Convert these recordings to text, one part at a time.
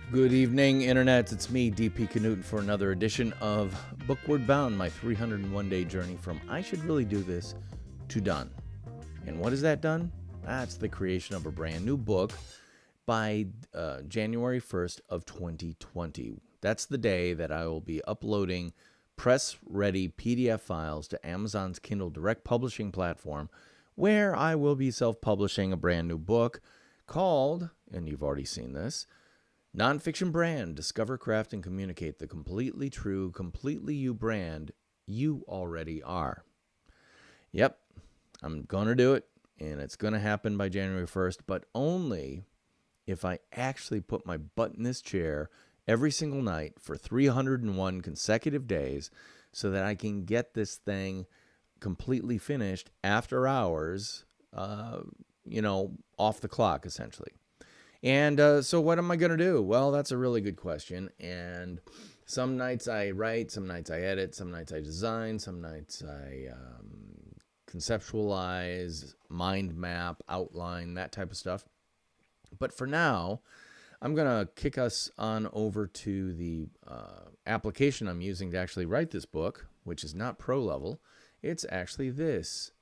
Good evening, Internet. It's me, DP Knudten, for another edition of Bookward Bound, my 301-day journey from I should really do this to done. And what is that done? That's the creation of a brand new book by January 1st of 2020. That's the day that I will be uploading press-ready PDF files to Amazon's Kindle Direct Publishing platform, where I will be self-publishing a brand new book called, and you've already seen this, Nonfiction Brand, Discover, Craft, and Communicate the completely true, completely you brand you already are. Yep, I'm going to do it, and it's going to happen by January 1st, but only if I actually put my butt in this chair every single night for 301 consecutive days so that I can get this thing completely finished after hours, off the clock, essentially. And so what am I going to do? Well, that's a really good question. And some nights I write, some nights I edit, some nights I design, some nights I conceptualize, mind map, outline, that type of stuff. But for now, I'm going to kick us on over to the application I'm using to actually write this book, which is not pro level. It's actually this,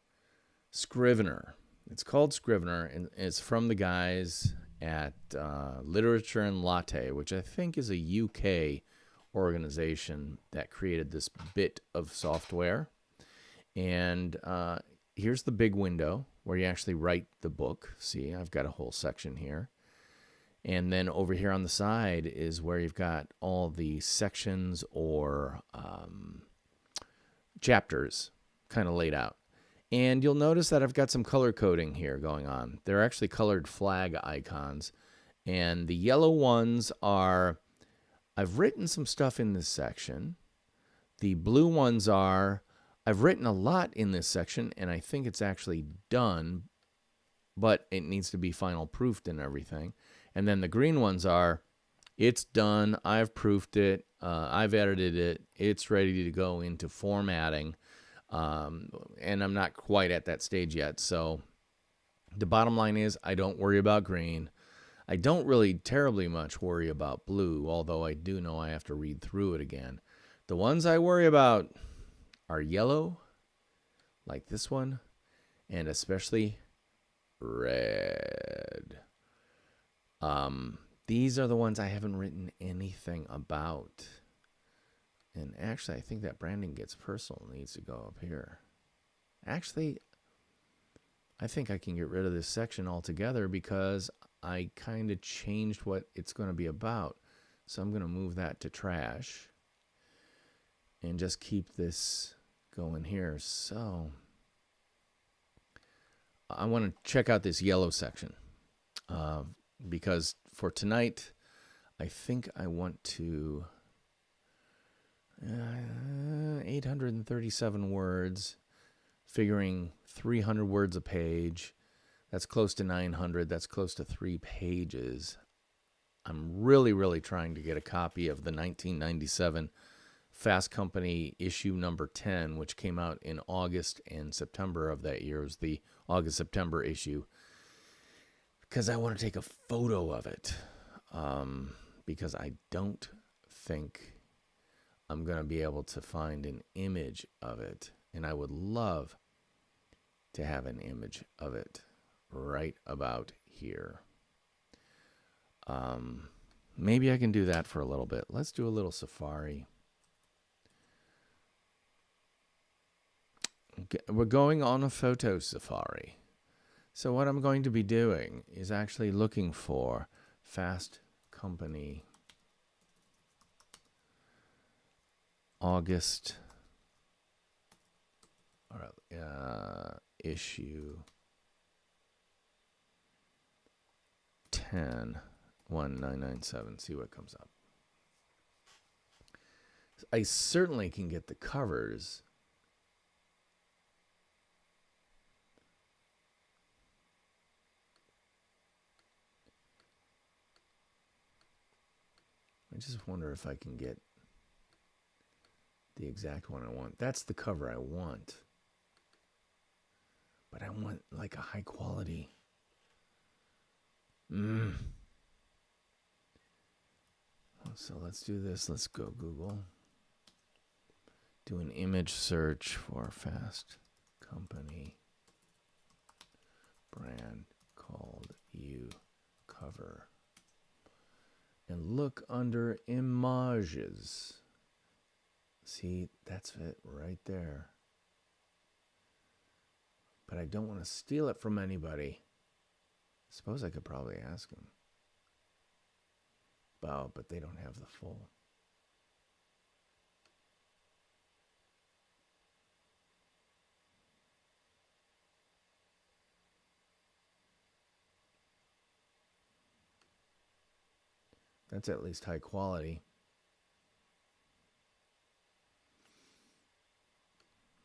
Scrivener. It's called Scrivener, and it's from the guys at Literature and Latte, which I think is a UK organization that created this bit of software. And here's the big window where you actually write the book. See, I've got a whole section here. And then over here on the side is where you've got all the sections or chapters kind of laid out. And you'll notice that I've got some color coding here going on. They're actually colored flag icons. And the yellow ones are, I've written some stuff in this section. The blue ones are, I've written a lot in this section, and I think it's actually done, but it needs to be final proofed and everything. And then the green ones are, it's done, I've proofed it, I've edited it, it's ready to go into formatting. And I'm not quite at that stage yet. So the bottom line is I don't worry about green. I don't really terribly much worry about blue, although I do know I have to read through it again. The ones I worry about are yellow, like this one, and especially red. These are the ones I haven't written anything about. And actually, I think that branding gets personal needs to go up here. Actually, I think I can get rid of this section altogether because I kind of changed what it's going to be about. So I'm going to move that to trash and just keep this going here. So I want to check out this yellow section because for tonight, I think I want to... 837 words, figuring 300 words a page. That's close to 900. That's close to 3 pages. I'm really, really trying to get a copy of the 1997 Fast Company issue number 10, which came out in August and September of that year. It was the August-September issue, because I want to take a photo of it, because I don't think I'm going to be able to find an image of it, and I would love to have an image of it right about here. Maybe I can do that for a little bit. Let's do a little Safari. Okay, we're going on a photo safari. So what I'm going to be doing is actually looking for Fast Company August issue 10 1997. See what comes up. I certainly can get the covers. I just wonder if I can get the exact one I want. That's the cover I want. But I want like a high quality. So let's do this. Let's go Google. Do an image search for fast company brand called you cover. And look under images. See, that's it right there. But I don't want to steal it from anybody. Suppose I could probably ask them. Oh, but they don't have the full. That's at least high quality.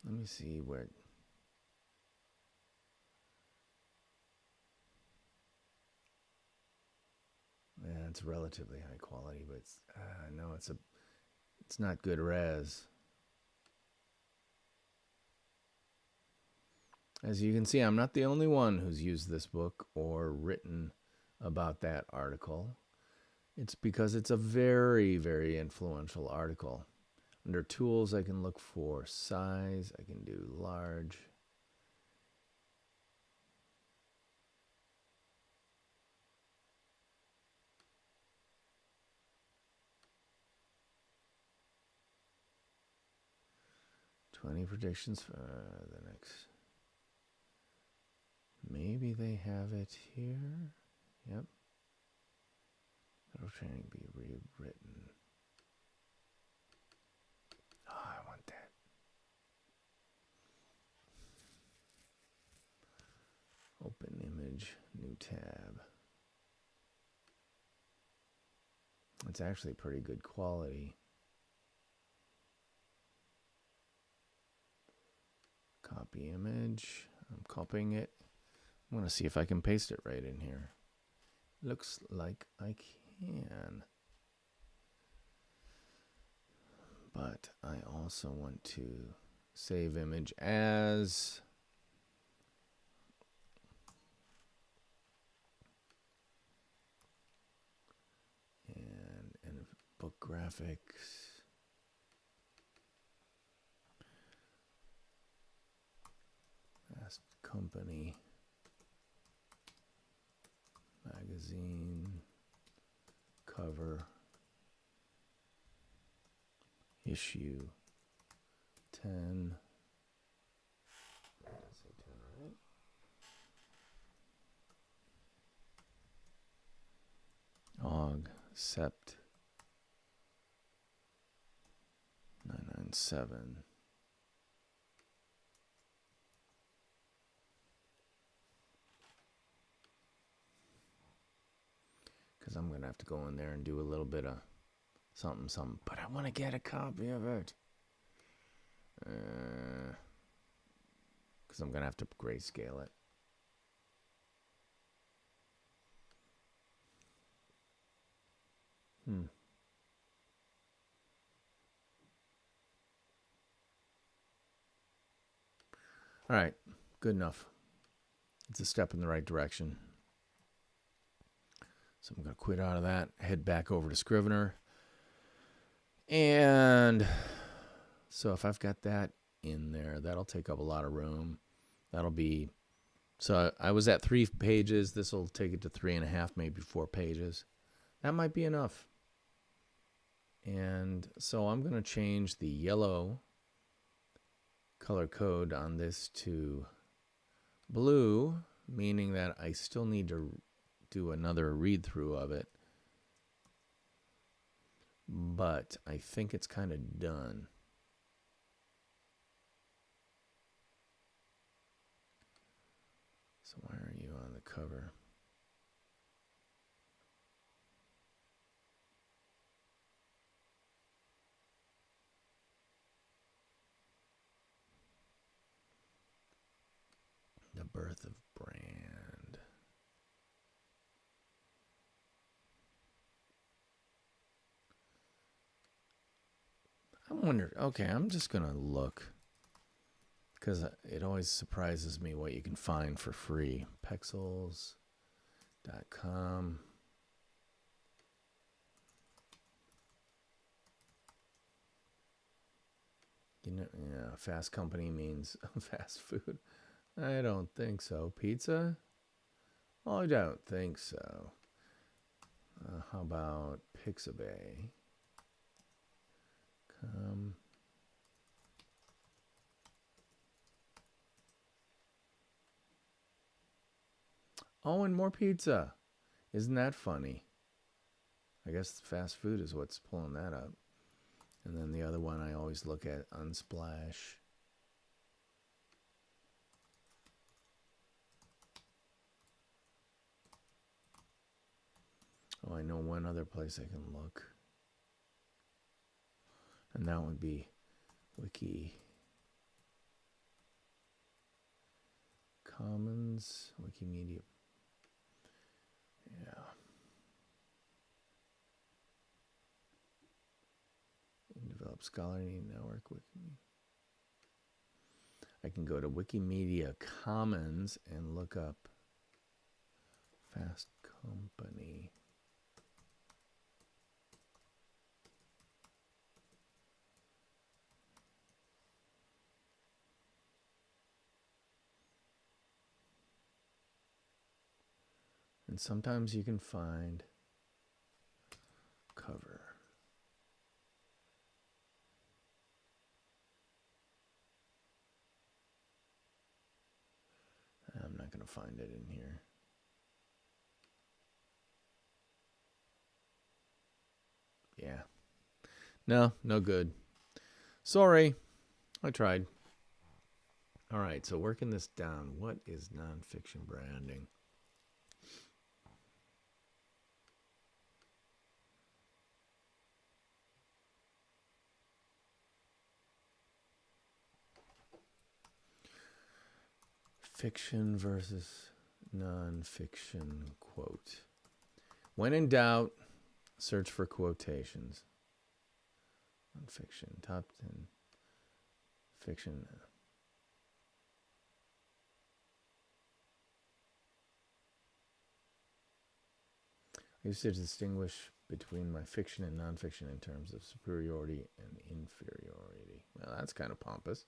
Let me see where. Yeah, it's relatively high quality, but it's, no, it's not good res. As you can see, I'm not the only one who's used this book or written about that article. It's because it's a very, very influential article. Under tools, I can look for size. I can do large. "20 predictions for the next." Maybe they have it here. Yep. It'll training be rewritten. Oh, I want that. Open image, new tab. It's actually pretty good quality. Copy image. I'm copying it. I'm going to see if I can paste it right in here. Looks like I can. But I also want to save image as. And book graphics. Fast company. Magazine. Cover. Issue 10. Did I say 10, right? OG Sept 997. Because I'm going to have to go in there and do a little bit of something, but I want to get a copy of it. Because I'm going to have to grayscale it. All right, good enough. It's a step in the right direction. So I'm going to quit out of that, head back over to Scrivener. And so if I've got that in there, that'll take up a lot of room. That'll be, so I was at 3 pages. This will take it to 3.5, maybe 4 pages. That might be enough. And so I'm going to change the yellow color code on this to blue, meaning that I still need to do another read through of it. But I think it's kind of done. So why are you on the cover? The birth of brand. I wonder, okay, I'm just going to look. Because it always surprises me what you can find for free. Pexels.com. Yeah, fast company means fast food. I don't think so. Pizza? I don't think so. How about Pixabay? Oh, and more pizza. Isn't that funny? I guess fast food is what's pulling that up. And then the other one I always look at, Unsplash. Oh, I know one other place I can look. And that would be Commons, Wikimedia. Yeah. Develop scholarly network Wikimedia. I can go to Wikimedia Commons and look up Fast Company. And sometimes you can find cover. I'm not going to find it in here. Yeah. No good. Sorry. I tried. All right, so working this down. What is nonfiction branding? Fiction versus nonfiction quote. When in doubt, search for quotations. Nonfiction, top 10. Fiction. I used to distinguish between my fiction and nonfiction in terms of superiority and inferiority. Well, that's kind of pompous.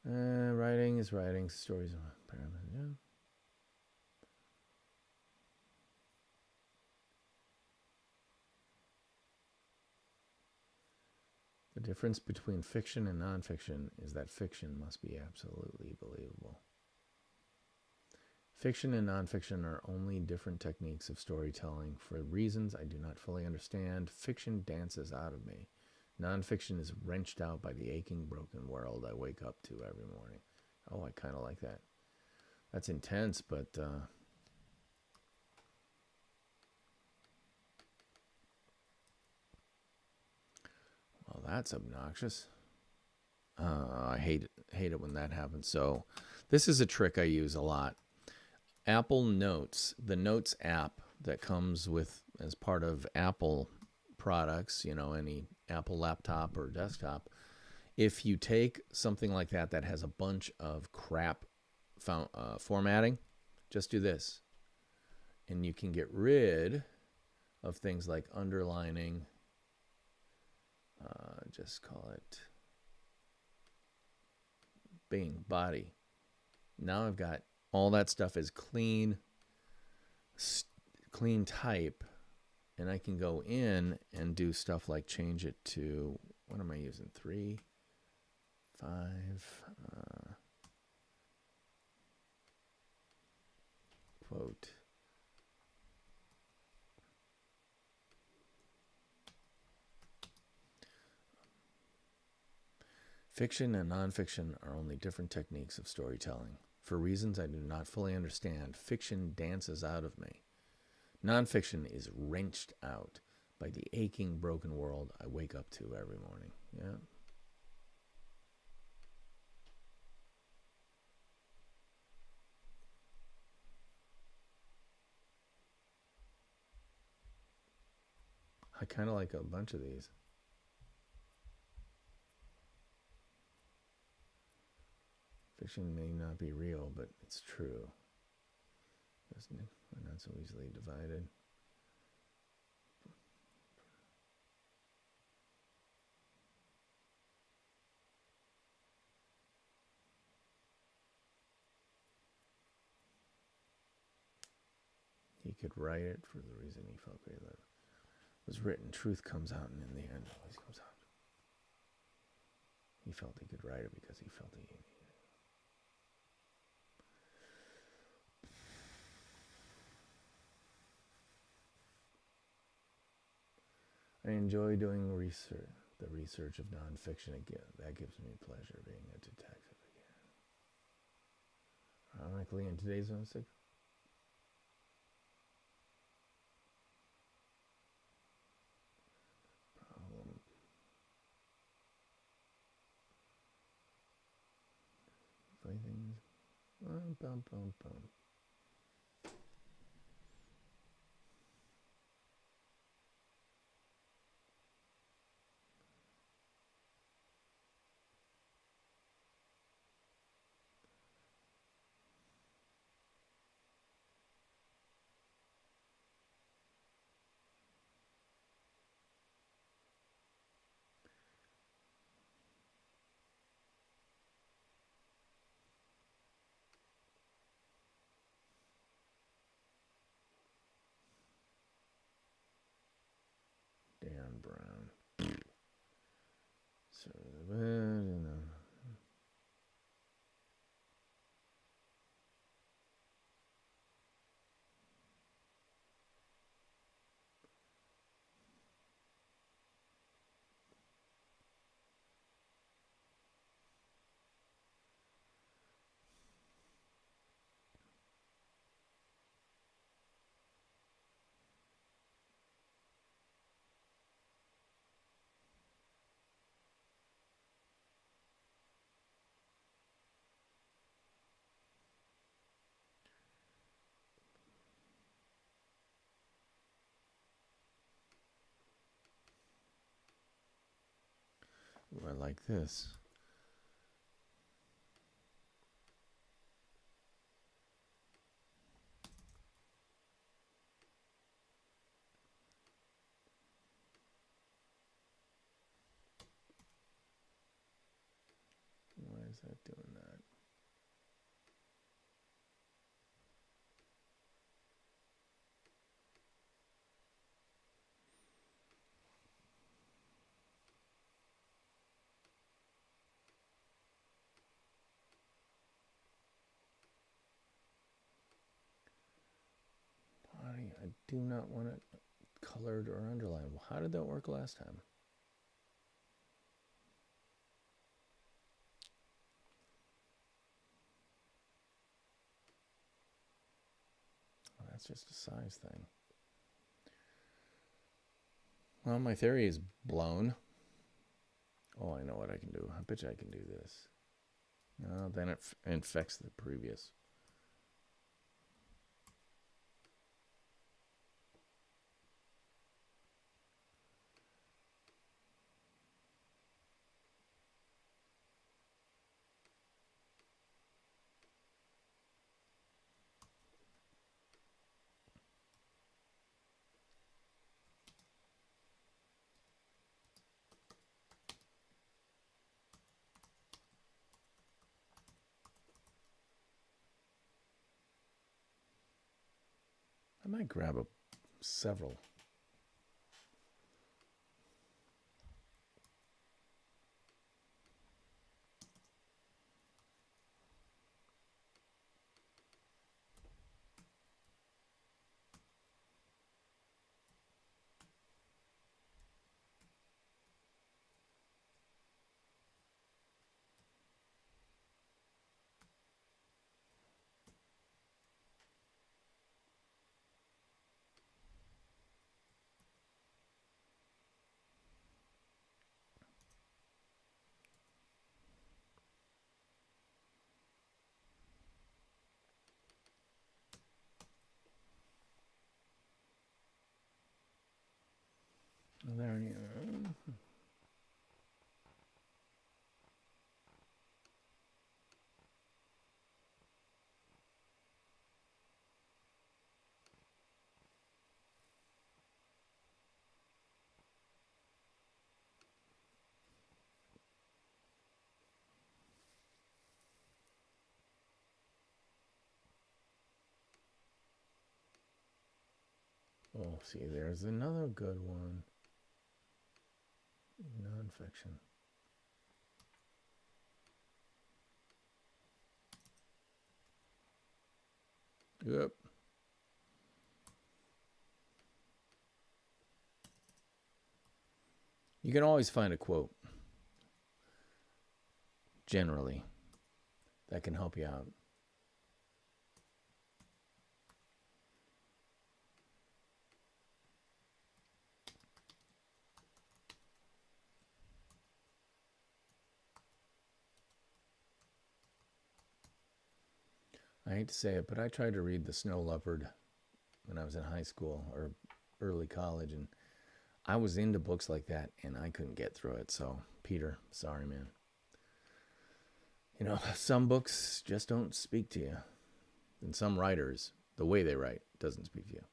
Writing is writing, stories are yeah. The difference between fiction and nonfiction is that fiction must be absolutely believable. Fiction and nonfiction are only different techniques of storytelling. For reasons I do not fully understand, fiction dances out of me. Nonfiction is wrenched out by the aching, broken world I wake up to every morning. Oh, I kind of like that. That's intense, but well, that's obnoxious. I hate it when that happens. So this is a trick I use a lot. Apple Notes, the Notes app that comes with as part of Apple products, you know, any Apple laptop or desktop. If you take something like that that has a bunch of crap formatting, just do this. And you can get rid of things like underlining. Just call it Bing, body. Now I've got all that stuff is clean type. And I can go in and do stuff like change it to, what am I using? 3, 5, quote. Fiction and nonfiction are only different techniques of storytelling. For reasons I do not fully understand, fiction dances out of me. Nonfiction is wrenched out by the aching, broken world I wake up to every morning. Yeah. I kind of like a bunch of these. Fiction may not be real, but it's true. Isn't it? We're not so easily divided. could write it for the reason he felt great that was written. Truth comes out, and in the end, always comes out. He felt he could write it because he felt he needed it. I enjoy doing research, the research of nonfiction again. That gives me pleasure, being a detective again. Ironically, in today's music, problem. Things. Bum, bum, bum, bum. Dan Brown. So ooh, I like this. Why is that doing that? Body, I do not want it colored or underlined. Well, how did that work last time? Oh, that's just a size thing. Well, my theory is blown. Oh, I know what I can do. I bet you I can do this. No, then it infects the previous. I might grab several. There you go. Oh, see, there's another good one. Nonfiction. Yep. You can always find a quote, generally, that can help you out. I hate to say it, but I tried to read The Snow Leopard when I was in high school or early college, and I was into books like that, and I couldn't get through it. So, Peter, sorry, man. You know, some books just don't speak to you. And some writers, the way they write, doesn't speak to you.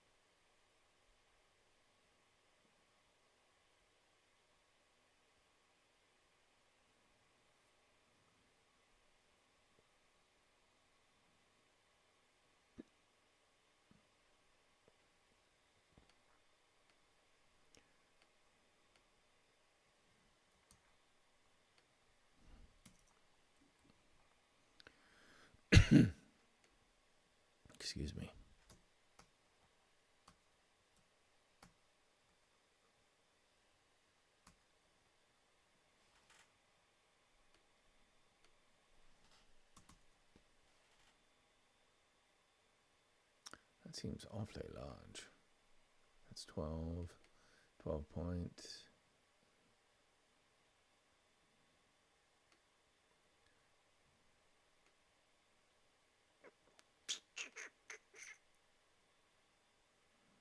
Excuse me. That seems awfully large. That's 12 points.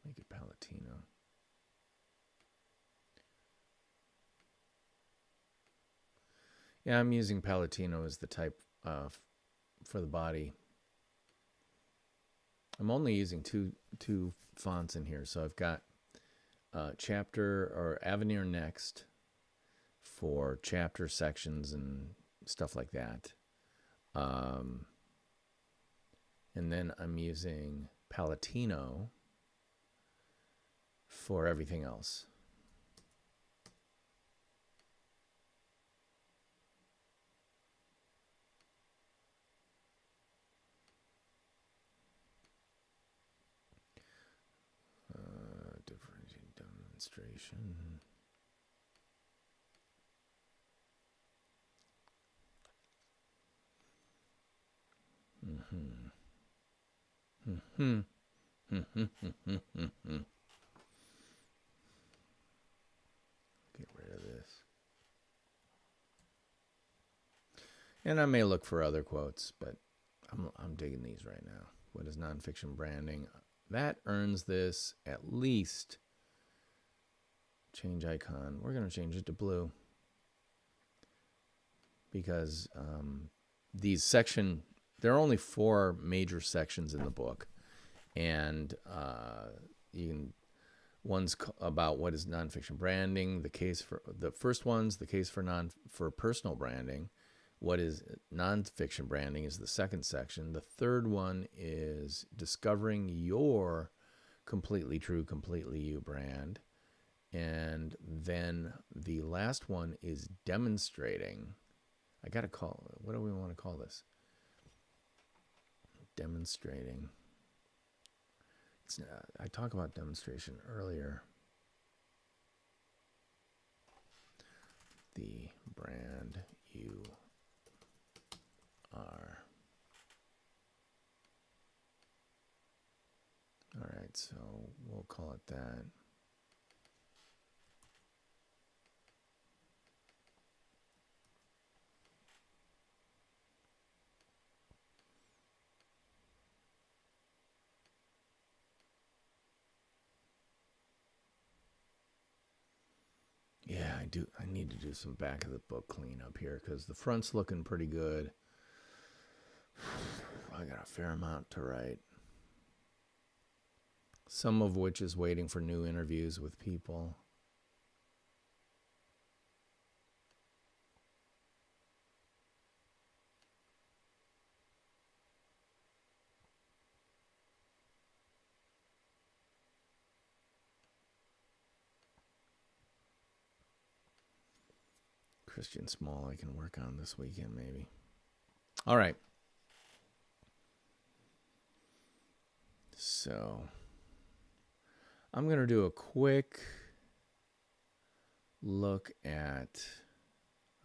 Make it palatina. Yeah, I'm using Palatino as the type for the body. I'm only using two fonts in here. So I've got chapter or Avenir Next for chapter sections and stuff like that. And then I'm using Palatino for everything else. Different demonstration. Get rid of this. And I may look for other quotes, but I'm digging these right now. What is nonfiction branding? That earns this at least. Change icon. We're going to change it to blue because there are only 4 major sections in the book, and one's about what is nonfiction branding. The case for the first one's the case for personal branding. What is nonfiction branding is the second section. The third one is discovering your completely true, completely you brand. And then the last one is demonstrating. I got to what do we want to call this? Demonstrating. I talked about demonstration earlier. The brand you are. All right, so we'll call it that. Yeah, I do. I need to do some back of the book cleanup here because the front's looking pretty good. I got a fair amount to write. Some of which is waiting for new interviews with people. Christian Small I can work on this weekend maybe. All right. So I'm going to do a quick look at,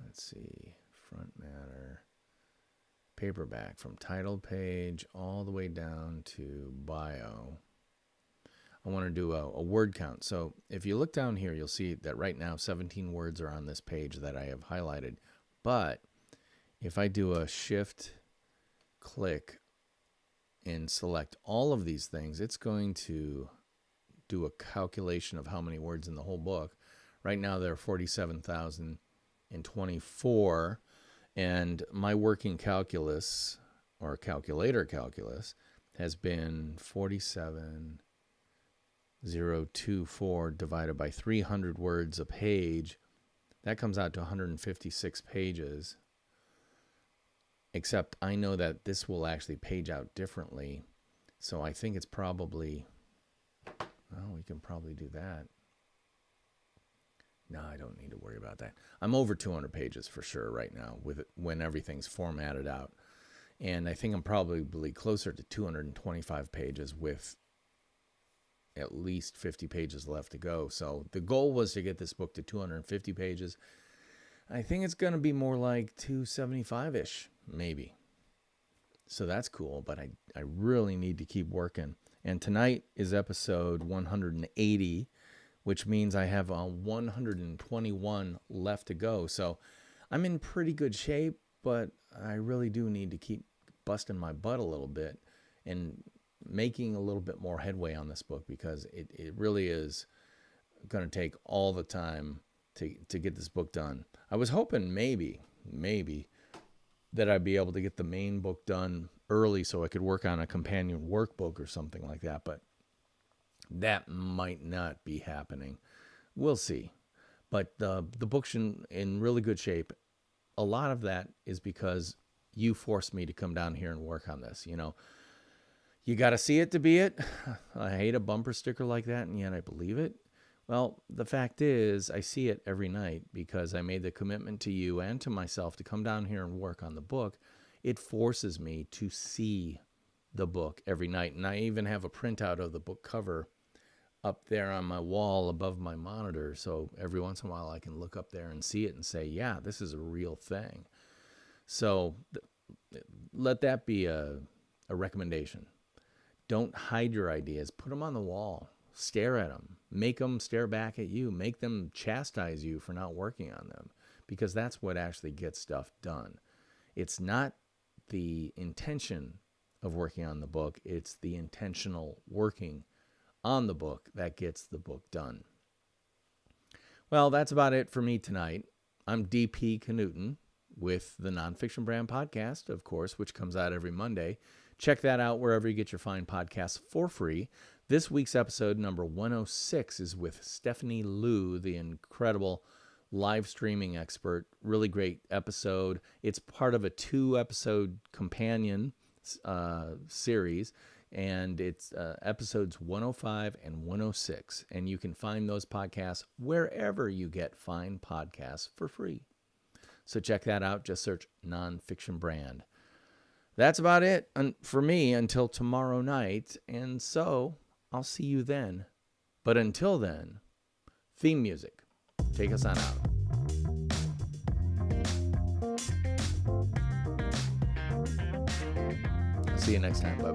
let's see, front matter, paperback from title page all the way down to bio. I want to do a word count. So if you look down here, you'll see that right now 17 words are on this page that I have highlighted. But if I do a shift click and select all of these things, it's going to do a calculation of how many words in the whole book. Right now there are 47,024, and my working calculus, or calculator calculus, has been 47,024 divided by 300 words a page. That comes out to 156 pages. Except I know that this will actually page out differently. So I think it's probably, well, we can probably do that. No, I don't need to worry about that. I'm over 200 pages for sure right now with it, when everything's formatted out. And I think I'm probably closer to 225 pages with at least 50 pages left to go. So the goal was to get this book to 250 pages. I think it's going to be more like 275-ish, maybe. So that's cool, but I really need to keep working. And tonight is episode 180, which means I have 121 left to go. So I'm in pretty good shape, but I really do need to keep busting my butt a little bit and making a little bit more headway on this book, because it really is going to take all the time to get this book done. I was hoping maybe that I'd be able to get the main book done early so I could work on a companion workbook or something like that, but that might not be happening. We'll see. But the book's in really good shape. A lot of that is because you forced me to come down here and work on this. You know, you got to see it to be it. I hate a bumper sticker like that, and yet I believe it. Well, the fact is, I see it every night because I made the commitment to you and to myself to come down here and work on the book. It forces me to see the book every night. And I even have a printout of the book cover up there on my wall above my monitor. So every once in a while I can look up there and see it and say, yeah, this is a real thing. So let that be a recommendation. Don't hide your ideas. Put them on the wall. Stare at them. Make them stare back at you. Make them chastise you for not working on them, because that's what actually gets stuff done. It's not the intention of working on the book. It's the intentional working on the book that gets the book done. Well, that's about it for me tonight. I'm DP Knudten with the Nonfiction Brand podcast, of course, which comes out every Monday. Check that out wherever you get your fine podcasts for free. This week's episode, number 106, is with Stephanie Liu, the incredible live streaming expert. Really great episode. It's part of a 2-episode companion series, and it's episodes 105 and 106. And you can find those podcasts wherever you get fine podcasts for free. So check that out. Just search Nonfiction Brand. That's about it for me until tomorrow night. And so I'll see you then. But until then, theme music. Take us on out. See you next time. Bye.